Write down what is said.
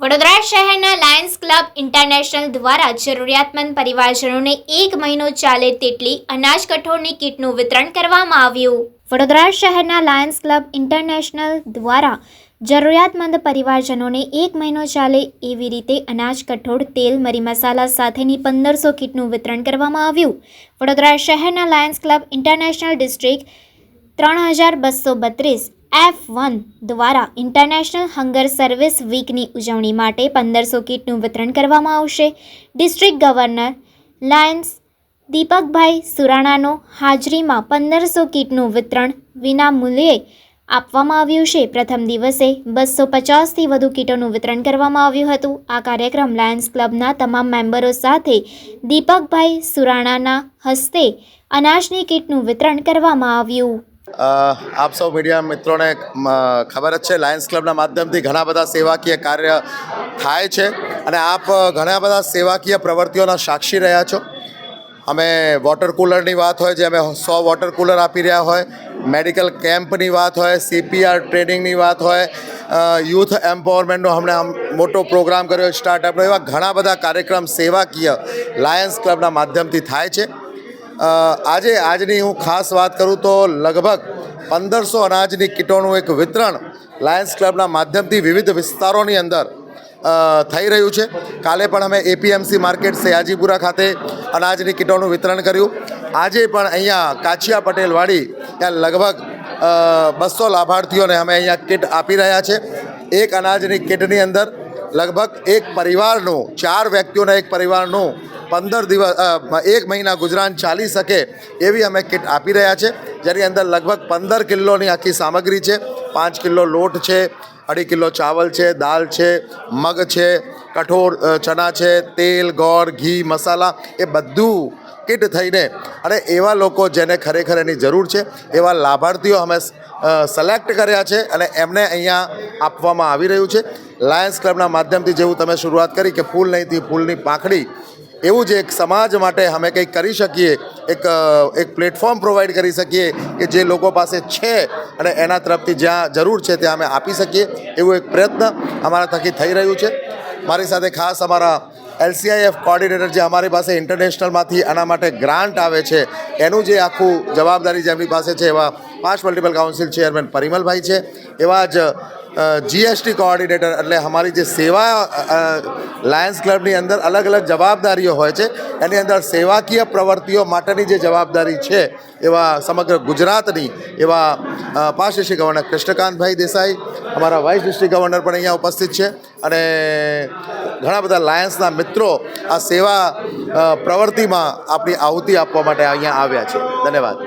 વડોદરા શહેરના Lions club international દ્વારા જરૂરિયાતમંદ પરિવારજનોને 1 મહિનો ચાલે તેટલી અનાજ કઠોળની કીટનું વિતરણ કરવામાં આવ્યું. વડોદરા શહેરના લાયન્સ ક્લબ ઇન્ટરનેશનલ દ્વારા જરૂરિયાતમંદ પરિવારજનોને 1 મહિનો ચાલે એવી રીતે અનાજ કઠોળ, તેલ, મરી મસાલા સાથેની 1500 કીટનું વિતરણ કરવામાં આવ્યું. વડોદરા શહેરના Lions club international district 3232 F1 દ્વારા ઇન્ટરનેશનલ હંગર સર્વિસ વીકની ઉજવણી માટે 1500 કીટનું વિતરણ કરવામાં આવશે. ડિસ્ટ્રિક્ટ ગવર્નર લાયન્સ દીપકભાઈ સુરાણાનો હાજરીમાં 1500 કીટનું વિતરણ વિનામૂલ્યે આપવામાં આવ્યું છે. પ્રથમ દિવસે 250થી વધુ કીટોનું વિતરણ કરવામાં આવ્યું હતું. આ કાર્યક્રમ લાયન્સ ક્લબના તમામ મેમ્બરો સાથે દીપકભાઈ સુરાણાના હસ્તે અનાજની કીટનું વિતરણ કરવામાં આવ્યું. આપ સૌ મીડિયા મિત્રોને ખબર જ છે, લાયન્સ ક્લબના માધ્યમથી ઘણા બધા સેવાકીય કાર્ય થાય છે અને આપ ઘણા બધા સેવાકીય પ્રવૃત્તિઓના સાક્ષી રહ્યા છો. અમે વોટર કુલરની વાત હોય, જે અમે 100 વોટર કુલર આપી રહ્યા હોય, મેડિકલ કેમ્પની વાત હોય, CPR ટ્રેનિંગની વાત હોય, યુથ એમ્પાવરમેન્ટનો હમણાં મોટો પ્રોગ્રામ કર્યો સ્ટાર્ટઅપનો, એવા ઘણા બધા કાર્યક્રમ સેવાકીય લાયન્સ ક્લબના માધ્યમથી થાય છે. આજની હું ખાસ વાત કરું તો લગભગ 1500 અનાજની કીટોનું એક વિતરણ લાયન્સ ક્લબના માધ્યમથી વિવિધ વિસ્તારોની અંદર થઈ રહ્યું છે. કાલે પણ અમે APMC માર્કેટ સયાજીપુરા ખાતે અનાજની કીટોનું વિતરણ કર્યું. આજે પણ અહીંયા કાછિયા પટેલવાડી ત્યાં લગભગ 200 લાભાર્થીઓને અમે અહીંયા કીટ આપી રહ્યા છે. એક અનાજની કીટની અંદર લગભગ એક પરિવારનું, 4 વ્યક્તિઓના એક પરિવારનું 15 દિવસ 1 મહિના ગુજરાન ચાલી શકે એવી અમે કીટ આપી રહ્યા છે, જેની અંદર લગભગ 15 કિલોની આખી સામગ્રી છે. 5 કિલો લોટ છે, 2.5 કિલો ચાવલ છે, દાળ છે, મગ છે, કઠોળ ચણા છે, તેલ, ગોળ, ઘી, મસાલા, એ બધું કીટ થઈને અને એવા લોકો જેને ખરેખર એની જરૂર છે એવા લાભાર્થીઓ અમે સિલેક્ટ કર્યા છે અને એમને અહીંયા આપવામાં આવી રહ્યું છે. લાયન્સ ક્લબના માધ્યમથી જેવું તમે શરૂઆત કરી કે ફૂલ નહીંથી ફૂલની પાંખડી, એવું જ એક સમાજ માટે અમે કંઈક કરી શકીએ, એક પ્લેટફોર્મ પ્રોવાઈડ કરી શકીએ કે જે લોકો પાસે છે અને એના તરફથી જ્યાં જરૂર છે ત્યાં અમે આપી શકીએ, એવું એક પ્રયત્ન અમારા થકી થઈ રહ્યું છે. મારી સાથે ખાસ અમારા LCIF કોઓર્ડિનેટર, જે અમારી પાસે ઇન્ટરનેશનલમાંથી આના માટે ગ્રાન્ટ આવે છે, એનું જે આખું જવાબદારી જેમની પાસે છે, એવા 5 મલ્ટિપલ કાઉન્સિલ ચેરમેન પરિમલભાઈ છે. એવા જ GST કોઓર્ડિનેટર, એટલે અમારી જે સેવા લાયન્સ ક્લબની અંદર અલગ અલગ જવાબદારીઓ હોય છે, એની અંદર સેવાકીય પ્રવૃત્તિઓ માટેની જે જવાબદારી છે એવા સમગ્ર ગુજરાતની એવા 5 ડિસ્ટ્રિક્ટ ગવર્નર કૃષ્ણકાંતભાઈ દેસાઈ, અમારા વાઇસ ડિસ્ટ્રિક્ટ ગવર્નર પણ અહીંયા ઉપસ્થિત છે અને ઘણા બધા લાયન્સના મિત્રો આ સેવા પ્રવૃત્તિમાં આપણી આહુતિ આપવા માટે અહીંયા આવ્યા છે. ધન્યવાદ.